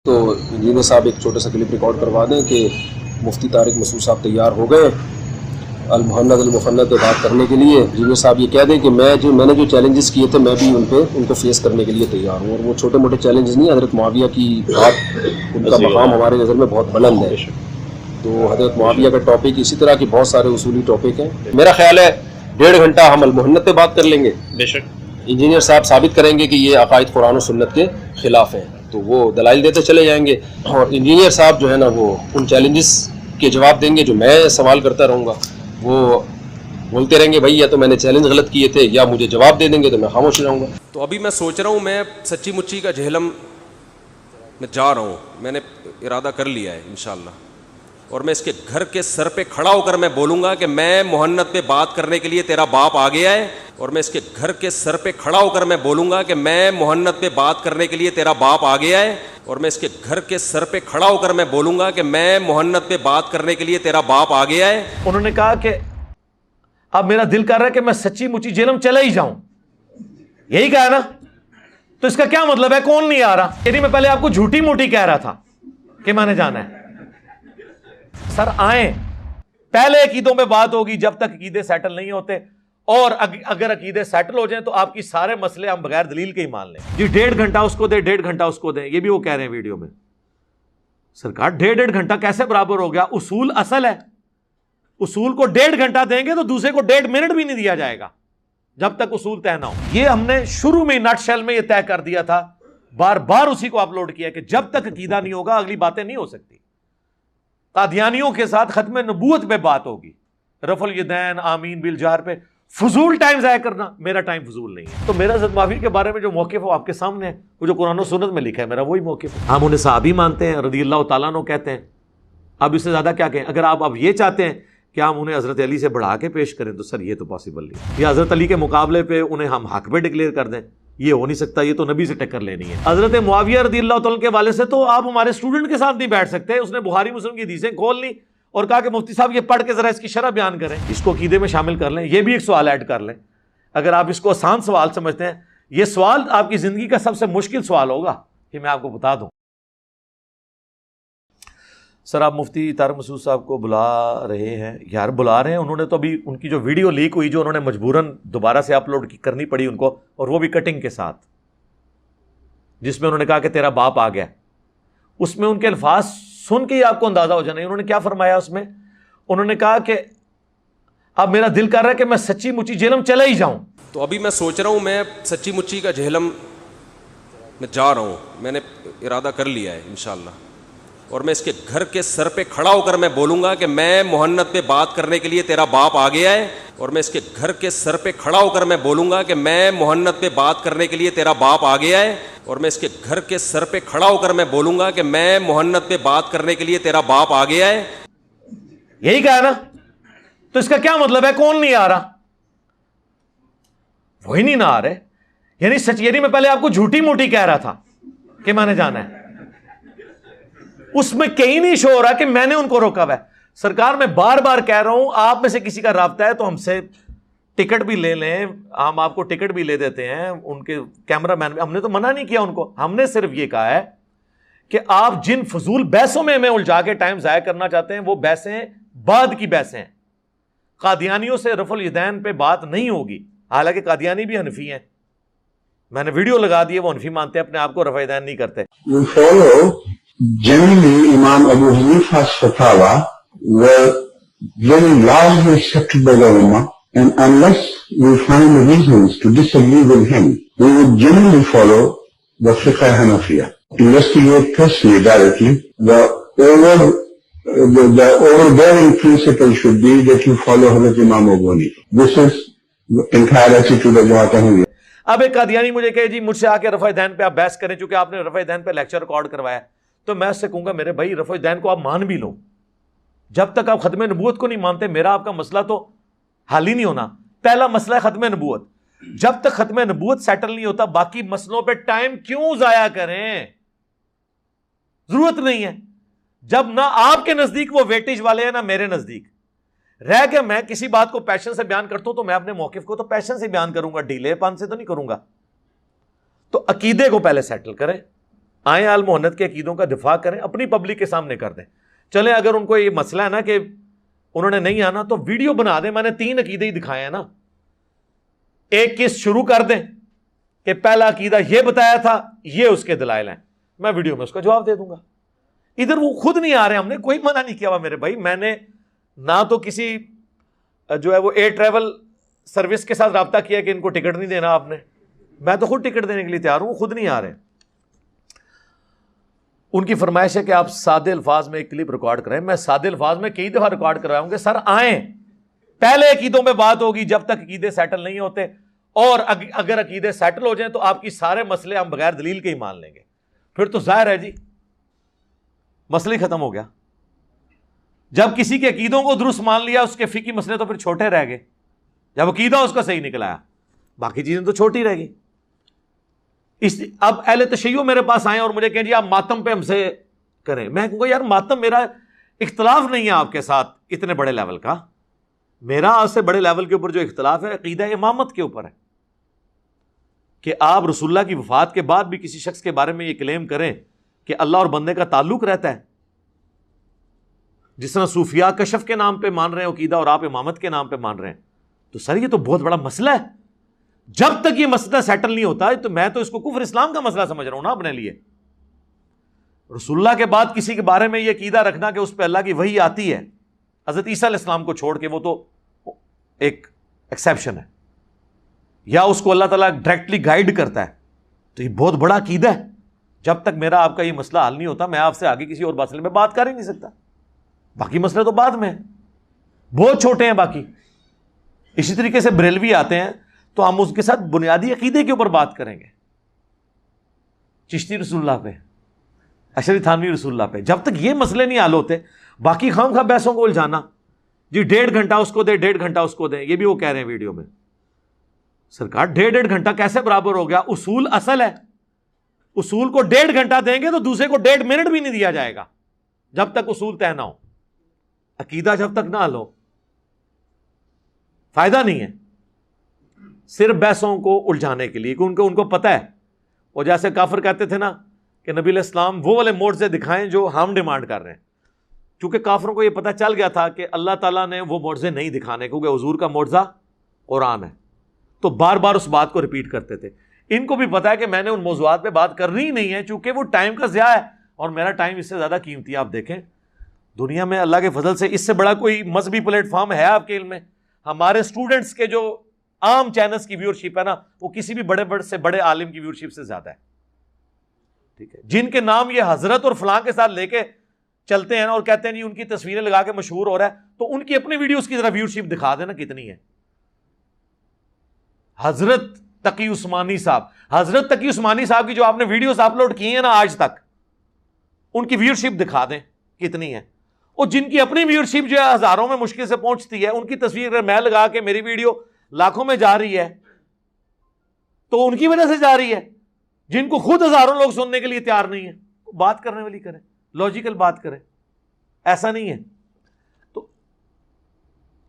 تو انجینئر صاحب ایک چھوٹا سا کلپ ریکارڈ کروا دیں کہ مفتی طارق مسعود صاحب تیار ہو گئے المحند المفند پہ بات کرنے کے لیے۔ انجینئر صاحب یہ کہہ دیں کہ میں نے جو چیلنجز کیے تھے میں بھی ان کو فیس کرنے کے لیے تیار ہوں، اور وہ چھوٹے موٹے چیلنجز نہیں، حضرت معاویہ کی بات، ان کا مقام ہماری نظر میں بہت بلند ہے۔ تو حضرت معاویہ کا ٹاپک، اسی طرح کے بہت سارے اصولی ٹاپک ہیں۔ میرا خیال ہے 1.5 گھنٹہ ہم المحند پہ بات کر لیں گے، بے شک۔ انجینئر صاحب ثابت کریں گے کہ یہ عقائد قرآن و سنت کے خلاف ہیں، تو وہ دلائل دیتے چلے جائیں گے، اور انجینئر صاحب جو ہے نا وہ ان چیلنجز کے جواب دیں گے جو میں سوال کرتا رہوں گا۔ وہ بولتے رہیں گے بھائی یا تو میں نے چیلنج غلط کیے تھے، یا مجھے جواب دے دیں گے تو میں خاموش رہوں گا۔ تو ابھی میں سوچ رہا ہوں، میں سچی مچی کا جہلم میں جا رہا ہوں، میں نے ارادہ کر لیا ہے انشاءاللہ، اور میں اس کے گھر کے سر پہ کھڑا ہو کر میں بولوں گا کہ میں محنت پہ بات کرنے کے لیے تیرا باپ آ گیا ہے، اور میں اس کے گھر کے سر پہ کھڑا ہو کر میں بولوں گا کہ میں محنت پہ بات کرنے کے لیے تیرا باپ آ گیا ہے، اور میں اس کے گھر کے سر پہ کھڑا ہو کر میں بولوں گا کہ میں محنت پہ بات کرنے کے لیے تیرا باپ آ گیا ہے۔ انہوں نے کہا کہ اب میرا دل کر رہا ہے کہ میں سچی مچی جہلم چلا ہی جاؤں، یہی کہا نا؟ تو اس کا کیا مطلب ہے؟ کون نہیں آ رہا؟ یعنی میں پہلے آپ کو جھوٹی موٹی کہہ رہا تھا کہ میں نے جانا ہے۔ سر آئیں، پہلے عقیدوں پہ بات ہوگی جب تک عقیدے سیٹل نہیں ہوتے، اور اگر عقیدے سیٹل ہو جائیں تو آپ کی سارے مسئلے ہم بغیر دلیل کے ہی مان لیں۔ جی 1.5 گھنٹہ اس کو دیں، 1.5 گھنٹہ اس کو دیں، یہ بھی وہ کہہ رہے ہیں ویڈیو میں۔ سرکار 1.5 گھنٹہ کیسے برابر ہو گیا؟ اصول اصل ہے، اصول کو 1.5 گھنٹہ دیں گے تو دوسرے کو 1.5 منٹ بھی نہیں دیا جائے گا جب تک اصول طے نہ ہو۔ یہ ہم نے شروع میں نٹ شیل میں یہ طے کر دیا تھا، بار بار اسی کو اپلوڈ کیا کہ جب تک عقیدہ نہیں ہوگا اگلی باتیں نہیں ہو سکتی۔ قادیانیوں کے ساتھ ختم نبوت پہ بات ہوگی، رفع الیدین، آمین بالجہر پہ۔ فضول ٹائم ضائع کرنا، میرا ٹائم فضول نہیں ہے۔ تو میرا حضرت معاویہ کے بارے میں جو موقف ہے وہ آپ کے سامنے ہے، وہ جو قرآن و سنت میں لکھا ہے میرا وہی موقف ہے۔ ہم انہیں صحابی مانتے ہیں، رضی اللہ تعالیٰ عنہ کہتے ہیں، اب اس سے زیادہ کیا کہیں؟ اگر آپ اب یہ چاہتے ہیں کہ ہم انہیں حضرت علی سے بڑھا کے پیش کریں تو سر یہ تو پاسبل نہیں، یا حضرت علی کے مقابلے پہ انہیں ہم حق پہ ڈکلیئر کر دیں، یہ ہو نہیں سکتا، یہ تو نبی سے ٹکر لینی ہے۔ حضرت معاویہ رضی اللہ تعالیٰ کے والے سے تو آپ ہمارے اسٹوڈنٹ کے ساتھ نہیں بیٹھ سکتے، اس نے بخاری مسلم کی حدیثیں کھول لی اور کہا کہ مفتی صاحب یہ پڑھ کے ذرا اس کی شرح بیان کریں، اس کو عقیدے میں شامل کر لیں۔ یہ بھی ایک سوال ایڈ کر لیں، اگر آپ اس کو آسان سوال سمجھتے ہیں، یہ سوال آپ کی زندگی کا سب سے مشکل سوال ہوگا کہ میں آپ کو بتا دوں۔ سر آپ مفتی طارق مسعود صاحب کو بلا رہے ہیں، یار بلا رہے ہیں، انہوں نے تو ابھی ان کی جو ویڈیو لیک ہوئی جو انہوں نے مجبوراً دوبارہ سے اپلوڈ کرنی پڑی ان کو، اور وہ بھی کٹنگ کے ساتھ، جس میں انہوں نے کہا کہ تیرا باپ آ گیا، اس میں ان کے الفاظ سن کے ہی آپ کو اندازہ ہو جانا ہے انہوں نے کیا فرمایا۔ اس میں انہوں نے کہا کہ اب میرا دل کر رہا ہے کہ میں سچی مچی جہلم چلا ہی جاؤں۔ تو ابھی میں سوچ رہا ہوں، میں سچی مچی کا جہلم میں جا رہا ہوں، میں نے ارادہ کر لیا ہے انشاءاللہ، اور میں اس کے گھر کے سر پہ کھڑا ہو کر میں بولوں گا کہ میں محنت پہ بات کرنے کے لیے تیرا باپ آ گیا ہے، اور میں اس کے گھر کے سر پہ کھڑا ہو کر میں بولوں گا کہ میں محنت پہ بات کرنے کے لیے تیرا باپ آ گیا ہے، اور میں اس کے گھر کے سر پہ کھڑا ہو کر میں بولوں گا کہ میں محنت پہ بات کرنے کے لیے تیرا باپ آ گیا ہے۔ یہی کہا نا؟ تو اس کا کیا مطلب ہے؟ کون نہیں آ رہا؟ وہی نہیں نہ آ رہے، یعنی سچ، یعنی میں پہلے آپ کو جھوٹی موٹی کہہ رہا تھا کہ میں نے جانا ہے، اس میں کہیں نہیں شو ہو رہا کہ میں نے ان کو روکا ہوا ہے۔ سرکار میں بار بار کہہ رہا ہوں، آپ میں سے کسی کا رابطہ ہے تو ہم سے ٹکٹ بھی لے لیں، ہم آپ کو ٹکٹ بھی لے دیتے ہیں، ان کے کیمرہ مین، ہم نے تو منع نہیں کیا ان کو، ہم نے صرف یہ کہا ہے کہ آپ جن فضول بحثوں میں ہمیں الجھا کے ٹائم ضائع کرنا چاہتے ہیں وہ بحثیں بعد کی بحثیں ہیں۔ قادیانیوں سے رفع الیدین پہ بات نہیں ہوگی، حالانکہ قادیانی بھی حنفی ہیں، میں نے ویڈیو لگا دی ہے، وہ حنفی مانتے ہیں اپنے آپ کو، رفع الیدین نہیں کرتے۔ We follow generally Imam Abu Hanifa's fatwa were very largely accepted by the Ummah, and unless we find reasons to disagree with him, we would generally follow the Fiqh Hanafiya. Investigate personally, directly. The overbearing principle should be that you follow Hazrat Imam Abu Hanifa. This is the entire attitude of Jamaat Ahmadiyya. اب ایک قادیانی مجھے کہے جی مجھ سے آ کے رفع دین پہ آپ بحث کریں، چونکہ آپ نے رفع دین پہ لیکچر ریکارڈ کروایا، تو میں اس سے کہوں گا میرے بھائی رفع دین کو آپ مان بھی لو، جب تک آپ ختم نبوت کو نہیں مانتے میرا آپ کا مسئلہ تو حل ہی نہیں ہونا۔ پہلا مسئلہ ہے ختم نبوت، جب تک ختم نبوت سیٹل نہیں ہوتا باقی مسئلوں پہ ٹائم کیوں ضائع کریں؟ ضرورت نہیں ہے، جب نہ آپ کے نزدیک وہ ویٹیج والے ہیں نہ میرے نزدیک۔ رہ کے میں کسی بات کو پیشن سے بیان کرتا ہوں تو میں اپنے موقف کو تو پیشن سے بیان کروں گا، ڈیلے پن سے تو نہیں کروں گا۔ تو عقیدے کو پہلے سیٹل کریں، آئیں آل محنت کے عقیدوں کا دفاع کریں, اپنی پبلک کے سامنے کر دیں. چلیں اگر ان کو یہ مسئلہ ہے نا کہ انہوں نے نہیں آنا تو ویڈیو بنا دیں, میں نے 3 عقیدے ہی دکھائے ہیں نا, ایک قسط شروع کر دیں کہ پہلا عقیدہ یہ بتایا تھا, یہ اس کے دلائل ہیں, میں ویڈیو میں اس کا جواب دے دوں گا. ادھر وہ خود نہیں آ رہے, ہم نے کوئی منع نہیں کیا ہوا میرے بھائی. میں نے نہ تو کسی جو ہے وہ ایئر ٹریول سروس کے ساتھ رابطہ کیا کہ ان کو ٹکٹ نہیں دینا آپ نے, میں تو خود ٹکٹ دینے کے لیے تیار ہوں, وہ خود نہیں آ رہے. ان کی فرمائش ہے کہ آپ سادے الفاظ میں ایک کلپ ریکارڈ کریں. میں سادے الفاظ میں کئی دفعہ ریکارڈ کرواؤں گے. سر آئیں, پہلے عقیدوں پہ بات ہوگی جب تک عقیدے سیٹل نہیں ہوتے, اور اگر عقیدے سیٹل ہو جائیں تو آپ کی سارے مسئلے ہم بغیر دلیل کے ہی مان لیں گے. پھر تو ظاہر ہے جی مسئلہ ہی ختم ہو گیا. جب کسی کے عقیدوں کو درست مان لیا, اس کے فقہی مسئلے تو پھر چھوٹے رہ گئے. جب عقیدہ اس کا صحیح نکل آیا, باقی چیزیں تو چھوٹی رہ گئی. اب اہل تشیع میرے پاس آئے اور مجھے کہیں جی آپ ماتم پہ ہم سے کریں. میں کہوں گا یار ماتم میرا اختلاف نہیں ہے آپ کے ساتھ اتنے بڑے لیول کا, میرا آپ سے بڑے لیول کے اوپر جو اختلاف ہے عقیدہ امامت کے اوپر ہے, کہ آپ رسول اللہ کی وفات کے بعد بھی کسی شخص کے بارے میں یہ کلیم کریں کہ اللہ اور بندے کا تعلق رہتا ہے, جس طرح صوفیاء کشف کے نام پہ مان رہے ہیں عقیدہ اور آپ امامت کے نام پہ مان رہے ہیں. تو سر یہ تو بہت بڑا مسئلہ ہے. جب تک یہ مسئلہ سیٹل نہیں ہوتا ہے تو میں تو اس کو کفر اسلام کا مسئلہ سمجھ رہا ہوں نا اپنے لیے. رسول اللہ کے بعد کسی کے بارے میں یہ عقیدہ رکھنا کہ اس پہ اللہ کی وحی آتی ہے, حضرت عیسیٰ علیہ السلام کو چھوڑ کے, وہ تو ایک ایکسیپشن ہے, یا اس کو اللہ تعالیٰ ڈائریکٹلی گائیڈ کرتا ہے, تو یہ بہت بڑا عقیدہ ہے. جب تک میرا آپ کا یہ مسئلہ حل نہیں ہوتا, میں آپ سے آگے کسی اور مسئلے میں بات کر ہی نہیں سکتا. باقی مسئلے تو بعد میں ہیں, بہت چھوٹے ہیں باقی. اسی طریقے سے بریلوی آتے ہیں تو ہم اس کے ساتھ بنیادی عقیدے کے اوپر بات کریں گے, چشتی رسول اللہ پہ, اشعری تھانوی رسول اللہ پہ. جب تک یہ مسئلے نہیں حل ہوتے, باقی خام خواہ بحثوں کو الجھانا, جی 1.5 گھنٹہ اس کو دے 1.5 گھنٹہ اس کو دیں, یہ بھی وہ کہہ رہے ہیں ویڈیو میں. سرکار 1.5 گھنٹہ کیسے برابر ہو گیا؟ اصول اصل ہے, اصول کو 1.5 گھنٹہ دیں گے تو دوسرے کو 1.5 منٹ بھی نہیں دیا جائے گا جب تک اصول طے نہ ہو. عقیدہ جب تک نہ حل ہو فائدہ نہیں ہے, صرف بحثوں کو الجھانے کے لیے, کہ ان کو پتہ ہے. اور جیسے کافر کہتے تھے نا کہ نبی علیہ السلام وہ والے معجزے دکھائیں جو ہم ڈیمانڈ کر رہے ہیں, کیونکہ کافروں کو یہ پتہ چل گیا تھا کہ اللہ تعالیٰ نے وہ معجزے نہیں دکھانے, کیونکہ حضور کا معجزہ قرآن ہے. تو بار بار اس بات کو ریپیٹ کرتے تھے. ان کو بھی پتا ہے کہ میں نے ان موضوعات پہ بات کرنی ہی نہیں ہے, چونکہ وہ ٹائم کا ضیاع ہے, اور میرا ٹائم اس سے زیادہ قیمتی ہے. آپ دیکھیں دنیا میں اللہ کے فضل سے اس سے بڑا کوئی مذہبی پلیٹ فارم ہے آپ کے علم میں؟ ہمارے اسٹوڈنٹس کے جو عام چینلز کی ویورشپ ہے نا, وہ کسی بھی بڑے سے بڑے عالم کی ویورشپ سے زیادہ ہے. ٹھیک ہے, جن کے نام یہ حضرت اور فلاں کے ساتھ لے کے چلتے ہیں اور کہتے ہیں جی ان کی تصویریں لگا کے مشہور ہو رہا ہے, تو ان کی اپنی ویڈیوز کی ذرا ویورشپ دکھا دینا کتنی ہے. حضرت تقی عثمانی صاحب کی جو آپ نے ویڈیوز اپلوڈ کی ہیں نا آج تک, ان کی ویورشپ دکھا دیں کتنی ہے. اور جن کی اپنی ویورشپ جو ہے ہزاروں میں مشکل سے پہنچتی ہے, ان کی تصویر اگر میں لگا کے میری ویڈیو لاکھوں میں جا رہی ہے تو ان کی وجہ سے جا رہی ہے. جن کو خود ہزاروں لوگ سننے کے لیے تیار نہیں ہے, بات کرنے والی کریں, لاجیکل بات کریں, ایسا نہیں ہے. تو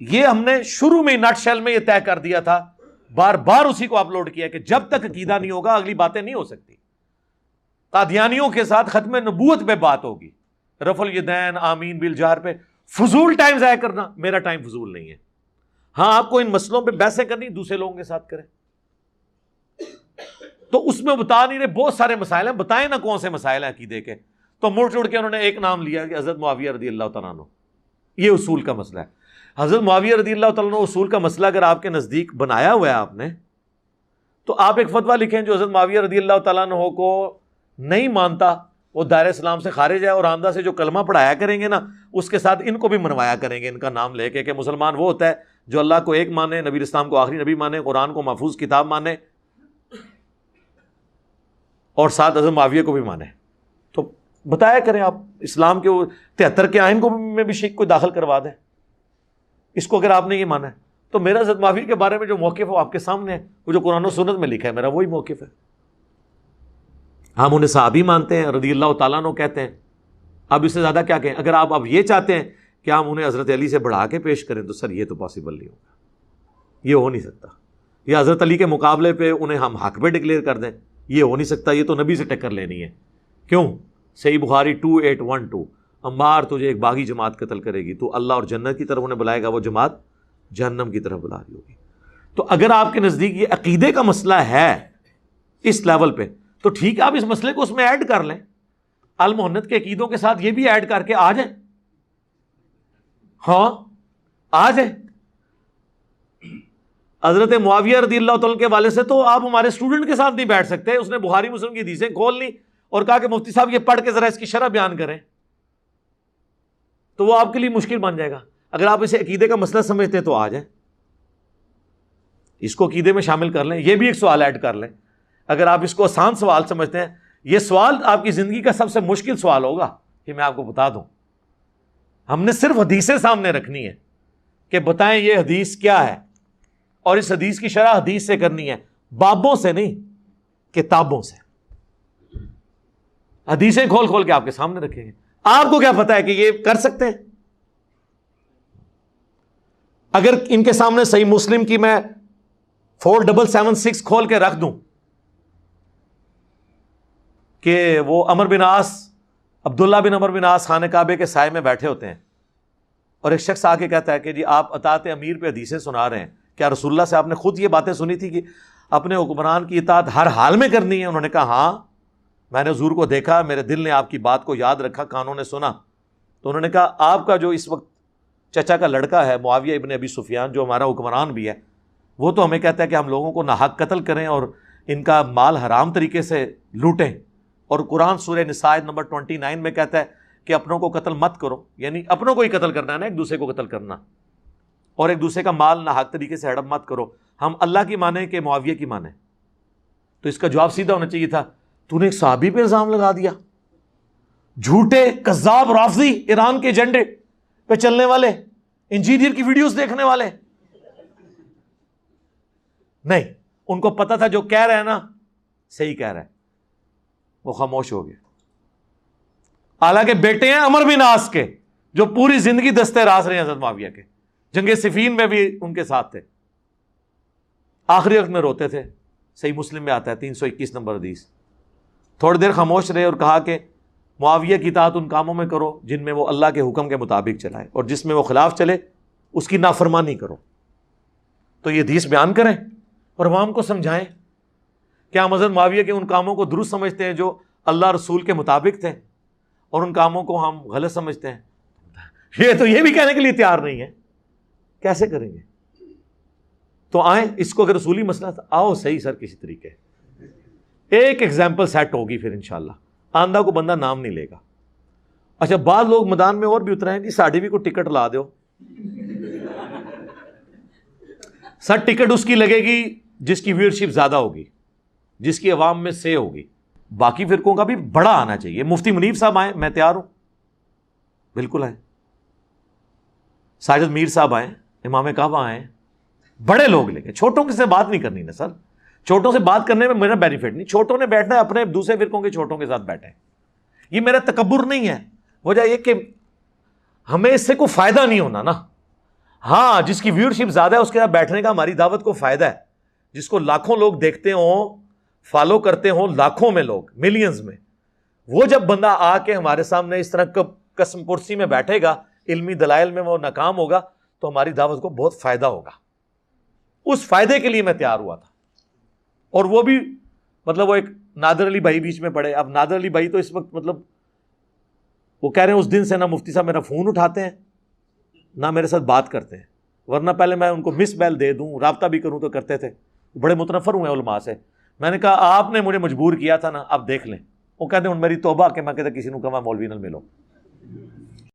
یہ ہم نے شروع میں نٹ شیل میں یہ طے کر دیا تھا, بار بار اسی کو اپلوڈ کیا کہ جب تک عقیدہ نہیں ہوگا اگلی باتیں نہیں ہو سکتی. قادیانیوں کے ساتھ ختم نبوت پہ بات ہوگی, رفع الیدین آمین بالجہر پہ. فضول ٹائم ضائع کرنا, میرا ٹائم فضول نہیں ہے. ہاں آپ کو ان مسئلوں پہ بحثیں کرنی دوسرے لوگوں کے ساتھ کریں, تو اس میں بتا نہیں رہے بہت سارے مسائل ہیں, بتائیں نا کون سے مسائل ہیں عقیدے کے. تو مڑ چڑ کے انہوں نے ایک نام لیا کہ حضرت معاویہ رضی اللہ تعالیٰ عنہ, یہ اصول کا مسئلہ ہے. حضرت معاویہ رضی اللہ تعالیٰ عنہ اصول کا مسئلہ اگر آپ کے نزدیک بنایا ہوا ہے آپ نے, تو آپ ایک فتویٰ لکھیں جو حضرت معاویہ رضی اللہ تعالیٰ عنہ کو نہیں مانتا وہ دائرہ اسلام سے خارج ہے, اور آمدہ سے جو کلمہ پڑھایا کریں گے نا اس کے ساتھ ان کو بھی منوایا کریں گے ان کا نام لے کے, کہ مسلمان وہ ہوتا ہے جو اللہ کو ایک مانے, نبی اسلام کو آخری نبی مانے, قرآن کو محفوظ کتاب مانے, اور ساتھ حضرت معاویہ کو بھی مانے. تو بتایا کریں آپ اسلام کے 73 کے آئین کو میں بھی شک کو داخل کروا دیں اس کو, اگر آپ نے یہ مانا ہے. تو میرا حضرت معاویہ کے بارے میں جو موقف ہے آپ کے سامنے ہے, وہ جو قرآن و سنت میں لکھا ہے میرا وہی موقف ہے. ہم انہیں صحابی مانتے ہیں, رضی اللہ تعالیٰ عنہ کہتے ہیں. اب اس سے زیادہ کیا کہیں؟ اگر آپ اب یہ چاہتے ہیں کہ ہم انہیں حضرت علی سے بڑھا کے پیش کریں تو سر یہ تو پاسبل نہیں ہوگا, یہ ہو نہیں سکتا. یا حضرت علی کے مقابلے پہ انہیں ہم حق پہ ڈکلیئر کر دیں, یہ ہو نہیں سکتا. یہ تو نبی سے ٹکر لینی ہے, کیوں؟ صحیح بخاری 2812، عمار تجھے ایک باغی جماعت قتل کرے گی، تو اللہ اور جنت کی طرف انہیں بلائے گا، وہ جماعت جہنم کی طرف بلا رہی ہوگی۔ تو اگر آپ کے نزدیک یہ عقیدے کا مسئلہ ہے اس لیول پہ، تو ٹھیک ہے، آپ اس مسئلے کو اس میں ایڈ کر لیں، المحنت کے عقیدوں کے ساتھ یہ بھی ایڈ کر کے آ جائیں، ہاں آ جائیں۔ حضرت معاویہ رضی اللہ تعالیٰ کے والے سے تو آپ ہمارے اسٹوڈنٹ کے ساتھ نہیں بیٹھ سکتے، اس نے بخاری مسلم کی حدیثیں کھول لی اور کہا کہ مفتی صاحب یہ پڑھ کے ذرا اس کی شرح بیان کریں، تو وہ آپ کے لیے مشکل بن جائے گا۔ اگر آپ اسے عقیدے کا مسئلہ سمجھتے ہیں تو آ جائیں، اس کو عقیدے میں شامل کر لیں، یہ بھی ایک سوال ایڈ کر لیں۔ اگر آپ اس کو آسان سوال سمجھتے ہیں، یہ سوال آپ کی زندگی کا سب سے مشکل سوال ہوگا، کہ میں آپ کو بتا دوں، ہم نے صرف حدیثیں سامنے رکھنی ہے کہ بتائیں یہ حدیث کیا ہے، اور اس حدیث کی شرح حدیث سے کرنی ہے، بابوں سے نہیں، کتابوں سے۔ حدیثیں کھول کھول کے آپ کے سامنے رکھیں گے، آپ کو کیا پتا ہے کہ یہ کر سکتے ہیں؟ اگر ان کے سامنے صحیح مسلم کی میں 4776 کھول کے رکھ دوں کہ وہ عمر بن عاص، عبداللہ بن عمر بن عاص خانہ کعبے کے سائے میں بیٹھے ہوتے ہیں، اور ایک شخص آ کے کہتا ہے کہ جی آپ اطاعت امیر پہ حدیثیں سنا رہے ہیں، کیا رسول اللہ سے آپ نے خود یہ باتیں سنی تھی کہ اپنے حکمران کی اطاعت ہر حال میں کرنی ہے؟ انہوں نے کہا ہاں، میں نے حضور کو دیکھا، میرے دل نے آپ کی بات کو یاد رکھا، کانوں نے سنا۔ تو انہوں نے کہا آپ کا جو اس وقت چچا کا لڑکا ہے معاویہ ابن ابی سفیان، جو ہمارا حکمران بھی ہے، وہ تو ہمیں کہتا ہے کہ ہم لوگوں کو ناحق قتل کریں اور ان کا مال حرام طریقے سے لوٹیں، اور قرآن سورہ نساء نمبر 29 میں کہتا ہے کہ اپنوں کو قتل مت کرو، یعنی اپنوں کو ہی قتل کرنا ہے نا، ایک دوسرے کو قتل کرنا، اور ایک دوسرے کا مال ناحق طریقے سے ہڑپ مت کرو۔ ہم اللہ کی مانیں کہ معاویہ کی مانیں؟ تو اس کا جواب سیدھا ہونا چاہیے تھا، تو نے ایک صحابی پہ الزام لگا دیا، جھوٹے کذاب رافضی، ایران کے ایجنڈے پہ چلنے والے، انجینئر کی ویڈیوز دیکھنے والے۔ نہیں، ان کو پتا تھا جو کہہ رہے ہیں نا صحیح کہہ رہا ہے، وہ خاموش ہو گئے۔ حالانکہ بیٹے ہیں عمر بن عاص کے، جو پوری زندگی دستے راز رہے ہیں حضرت معاویہ کے، جنگ صفین میں بھی ان کے ساتھ تھے، آخری وقت میں روتے تھے۔ صحیح مسلم میں آتا ہے 321 نمبر حدیث۔ تھوڑی دیر خاموش رہے اور کہا کہ معاویہ کی اطاعت ان کاموں میں کرو جن میں وہ اللہ کے حکم کے مطابق چلائے، اور جس میں وہ خلاف چلے اس کی نافرمانی کرو۔ تو یہ حدیث بیان کریں اور عوام کو سمجھائیں کہ ہم حضرت معاویہ کے ان کاموں کو درست سمجھتے ہیں جو اللہ رسول کے مطابق تھے، اور ان کاموں کو ہم غلط سمجھتے ہیں۔ یہ بھی کہنے کے لیے تیار نہیں ہے، کیسے کریں گے؟ تو آئیں، اس کو اگر رسولی مسئلہ تھا، آؤ صحیح سر کسی طریقے ایک ایگزامپل سیٹ ہوگی، پھر انشاءاللہ آندہ کو بندہ نام نہیں لے گا۔ اچھا، بعض لوگ میدان میں اور بھی اترے ہیں کہ ساڑھی بھی کو ٹکٹ لا دو، سر ٹکٹ اس کی لگے گی جس کی ویورشپ زیادہ ہوگی، جس کی عوام میں سے ہوگی، باقی فرقوں کا بھی بڑا آنا چاہیے۔ مفتی منیب صاحب آئیں، میں تیار ہوں، بالکل آئیں، ساجد میر صاحب آئیں، امام کعبہ آئیں، بڑے لوگ لے کے، چھوٹوں کے سے بات نہیں کرنی نا سر، چھوٹوں سے بات کرنے میں میرا بینیفٹ نہیں، چھوٹوں نے بیٹھنا ہے اپنے دوسرے فرقوں کے چھوٹوں کے ساتھ بیٹھیں، یہ میرا تکبر نہیں ہے، وجہ یہ کہ ہمیں اس سے کوئی فائدہ نہیں ہونا نا۔ ہاں، جس کی ویورشپ زیادہ ہے اس کے ساتھ بیٹھنے کا ہماری دعوت کو فائدہ ہے، جس کو لاکھوں لوگ دیکھتے ہوں، فالو کرتے ہوں، لاکھوں میں لوگ، ملینز میں، وہ جب بندہ آ کے ہمارے سامنے اس طرح قسم پرسی میں بیٹھے گا، علمی دلائل میں وہ ناکام ہوگا، تو ہماری دعوت کو بہت فائدہ ہوگا۔ اس فائدے کے لیے میں تیار ہوا تھا، اور وہ بھی مطلب وہ ایک نادر علی بھائی بیچ میں پڑے۔ اب نادر علی بھائی تو اس وقت مطلب وہ کہہ رہے ہیں اس دن سے نہ مفتی صاحب میرا فون اٹھاتے ہیں نہ میرے ساتھ بات کرتے ہیں، ورنہ پہلے میں ان کو مس بیل دے دوں، رابطہ بھی کروں تو کرتے تھے، بڑے متنفر ہوئے علماء سے۔ میں نے کہا آپ نے مجھے مجبور کیا تھا نا، اب دیکھ لیں۔ وہ کہتے ہیں ان میری توبہ کہ میں کہتا کسی کو کہا مولوی نال ملو۔